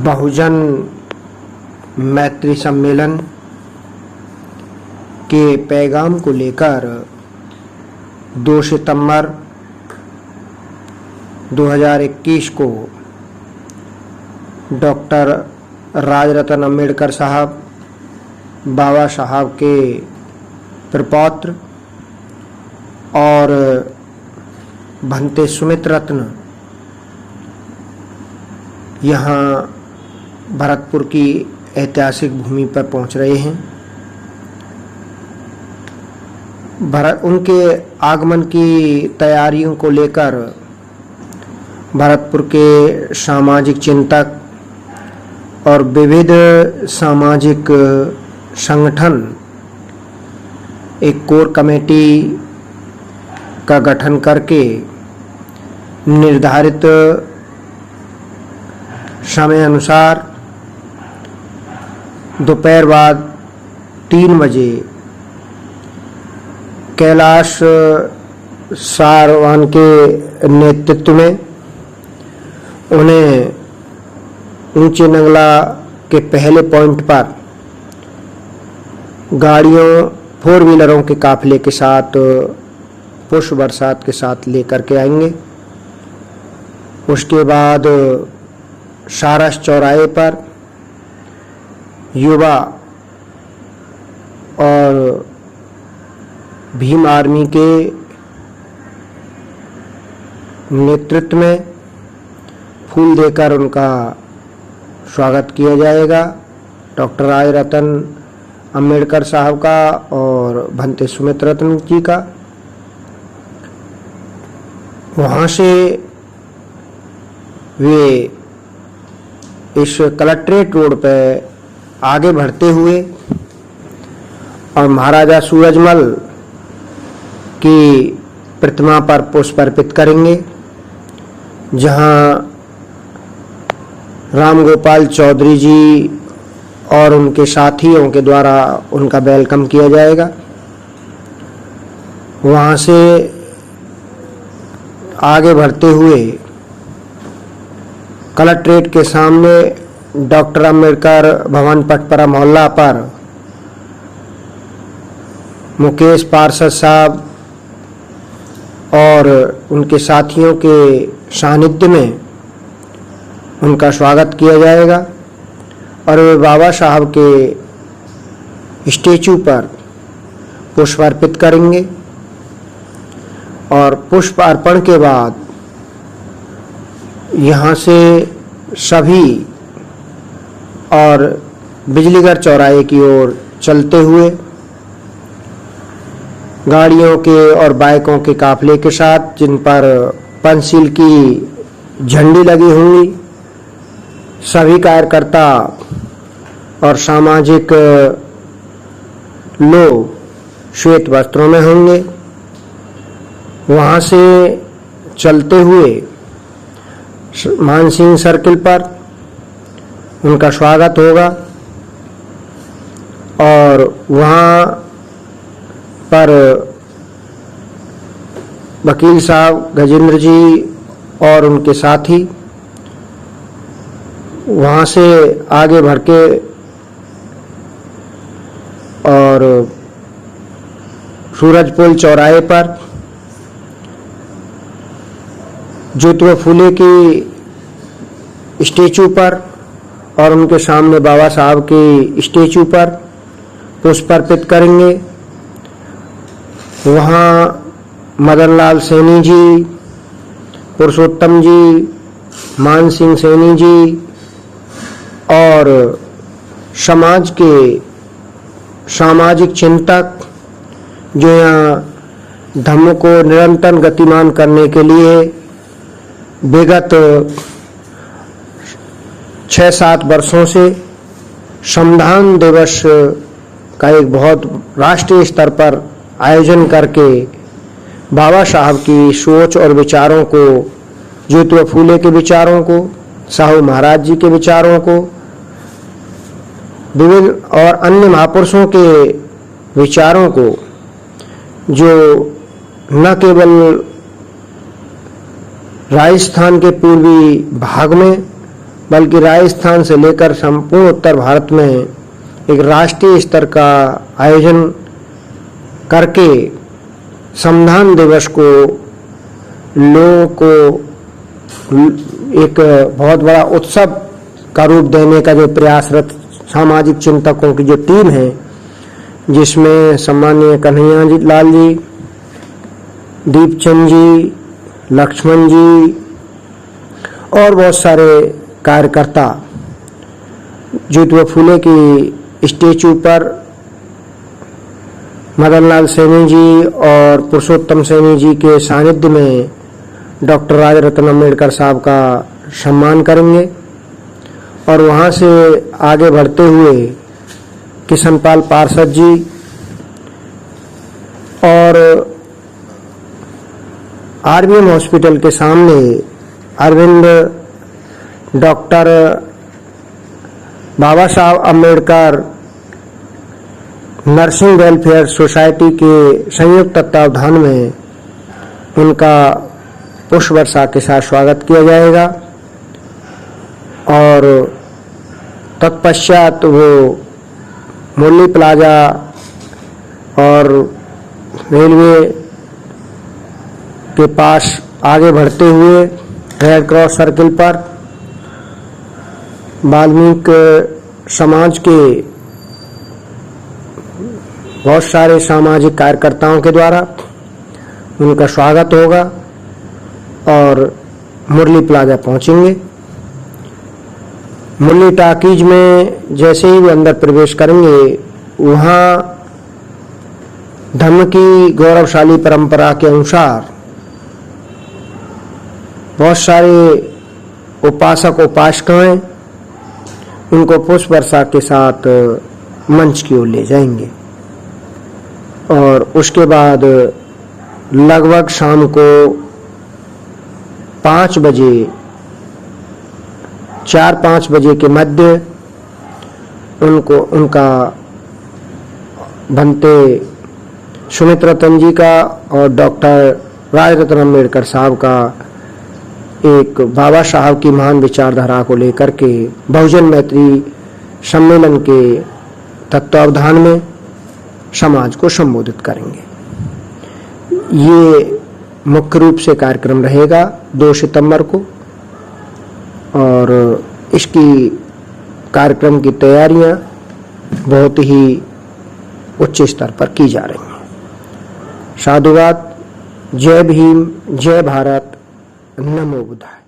बहुजन मैत्री सम्मेलन के पैगाम को लेकर 2 सितंबर 2021 को डॉक्टर राजरतन अम्बेडकर साहब, बाबा साहब के प्रपौत्र और भंते सुमित रत्न यहाँ भरतपुर की ऐतिहासिक भूमि पर पहुँच रहे हैं। उनके आगमन की तैयारियों को लेकर भरतपुर के सामाजिक चिंतक और विविध सामाजिक संगठन एक कोर कमेटी का गठन करके निर्धारित समय अनुसार दोपहर बाद 3 बजे कैलाश सारवान के नेतृत्व में उन्हें ऊंचे नंगला के पहले पॉइंट पर गाड़ियों 4 व्हीलरों के काफिले के साथ पुष्प बरसात के साथ लेकर के आएंगे। उसके बाद सारस चौराहे पर युवा और भीम आर्मी के नेतृत्व में फूल देकर उनका स्वागत किया जाएगा। डॉक्टर राजरतन अम्बेडकर साहब का और भंते सुमित रत्न जी का। वहाँ से वे इस कलेक्ट्रेट रोड पे आगे बढ़ते हुए और महाराजा सूरजमल की प्रतिमा पर पुष्प अर्पित करेंगे, जहां राम गोपाल चौधरी जी और उनके साथियों के द्वारा उनका वेलकम किया जाएगा। वहां से आगे बढ़ते हुए कलेक्ट्रेट के सामने डॉक्टर अम्बेडकर भवन पटपरा मोहल्ला पर मुकेश पार्षद साहब और उनके साथियों के सानिध्य में उनका स्वागत किया जाएगा और वे बाबा साहब के स्टेचू पर पुष्प अर्पित करेंगे। और पुष्प अर्पण के बाद यहाँ से सभी और बिजलीघर चौराहे की ओर चलते हुए गाड़ियों के और बाइकों के काफिले के साथ, जिन पर पंचशील की झंडी लगी होंगी, सभी कार्यकर्ता और सामाजिक लोग श्वेत वस्त्रों में होंगे। वहाँ से चलते हुए मानसिंह सर्किल पर उनका स्वागत होगा और वहाँ पर वकील साहब गजेंद्र जी और उनके साथी वहाँ से आगे बढ़ के और सूरजपोल चौराहे पर ज्योतिबा फूले की स्टेचू पर और उनके सामने बाबा साहब की स्टेचू पर पुष्प अर्पित करेंगे। वहाँ मदन लाल सैनी जी, पुरुषोत्तम जी, मान सिंह सैनी जी और समाज के सामाजिक चिंतक जो यहाँ धम्म को निरंतर गतिमान करने के लिए विगत 6-7 वर्षों से संविधान दिवस का एक बहुत राष्ट्रीय स्तर पर आयोजन करके बाबा साहब की सोच और विचारों को, ज्योतिबा फूले के विचारों को, साहू महाराज जी के विचारों को, विभिन्न और अन्य महापुरुषों के विचारों को, जो न केवल राजस्थान के पूर्वी भाग में बल्कि राजस्थान से लेकर संपूर्ण उत्तर भारत में एक राष्ट्रीय स्तर का आयोजन करके संविधान दिवस को लोगों को एक बहुत बड़ा उत्सव का रूप देने का जो प्रयासरत सामाजिक चिंतकों की जो टीम है, जिसमें सम्माननीय कन्हैया जी लाल जी, दीपचंद जी, लक्ष्मण जी और बहुत सारे कार्यकर्ता ज्योतिबा फूले की स्टैचू पर मदन लाल सैनी जी और पुरुषोत्तम सैनी जी के सानिध्य में डॉक्टर राजरत्न अम्बेडकर साहब का सम्मान करेंगे और वहां से आगे बढ़ते हुए किशनपाल पार्षद जी और आरबीएम हॉस्पिटल के सामने अरविंद डॉक्टर बाबा Saheb Ambedkar nursing welfare society के संयुक्त तत्वावधान में उनका पुष्प वर्षा के साथ स्वागत किया जाएगा और तत्पश्चात वो मुरली प्लाजा और रेलवे के पास आगे बढ़ते हुए रेड क्रॉस सर्किल पर वाल्मीकि समाज के बहुत सारे सामाजिक कार्यकर्ताओं के द्वारा उनका स्वागत होगा और मुरली प्लाजा पहुंचेंगे। मुरली टाकीज में जैसे ही वे अंदर प्रवेश करेंगे, वहां धर्म की गौरवशाली परंपरा के अनुसार बहुत सारे उपासक उपासिकाएं उनको पुष्प वर्षा के साथ मंच की ओर ले जाएंगे और उसके बाद लगभग शाम को 5 बजे 4-5 बजे के मध्य उनको उनका बनते सुमित रतन जी का और डॉक्टर राजरत्न अम्बेडकर साहब का एक बाबा साहब की महान विचारधारा को लेकर के बहुजन मैत्री सम्मेलन के तत्वावधान में समाज को संबोधित करेंगे। ये मुख्य रूप से कार्यक्रम रहेगा 2 सितंबर को और इसकी कार्यक्रम की तैयारियां बहुत ही उच्च स्तर पर की जा रही हैं। साधुवाद। जय भीम, जय भारत, नमो बुद्धाय।